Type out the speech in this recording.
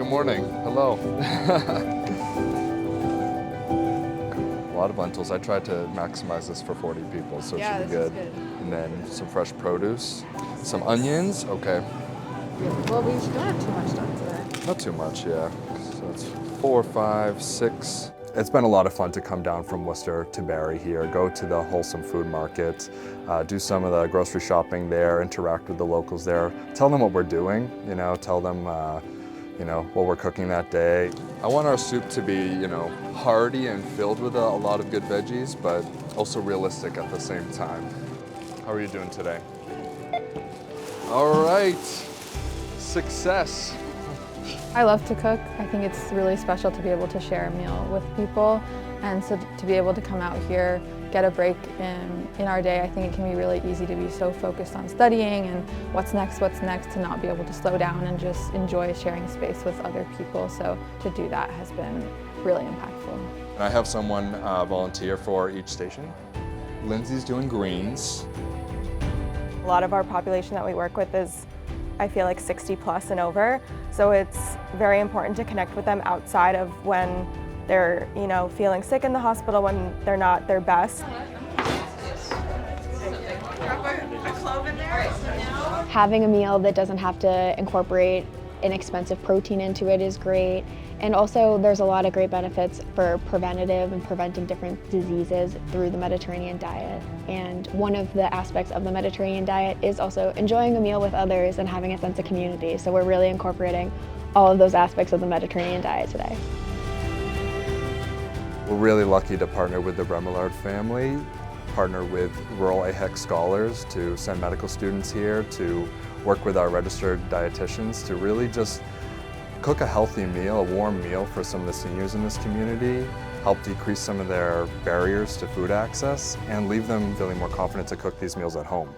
morning. Hello. A lot of lentils. I tried to maximize this for 40 people, so it should be good. And then some fresh produce, some onions. Okay. Well, we don't have too much done today. Not too much, yeah. So it's 4, 5, 6. It's been a lot of fun to come down from Worcester to Barre here, go to the Wholesome Food Market, do some of the grocery shopping there, interact with the locals there, tell them what we're doing, tell them what we're cooking that day. I want our soup to be, hearty and filled with a lot of good veggies, but also realistic at the same time. How are you doing today? All right, success. I love to cook. I think it's really special to be able to share a meal with people, and so to be able to come out here, get a break in our day. I think it can be really easy to be so focused on studying and what's next, to not be able to slow down and just enjoy sharing space with other people. So to do that has been really impactful. I have someone volunteer for each station. Lindsay's doing greens. A lot of our population that we work with is, I feel like, 60 plus and over. So it's very important to connect with them outside of when they're, feeling sick in the hospital, when they're not their best. Having a meal that doesn't have to incorporate inexpensive protein into it is great. And also there's a lot of great benefits for preventative and preventing different diseases through the Mediterranean diet. And one of the aspects of the Mediterranean diet is also enjoying a meal with others and having a sense of community. So we're really incorporating all of those aspects of the Mediterranean diet today. We're really lucky to partner with the Remillard family, partner with Rural AHEC scholars to send medical students here, to work with our registered dietitians to really just cook a healthy meal, a warm meal for some of the seniors in this community, help decrease some of their barriers to food access, and leave them feeling more confident to cook these meals at home.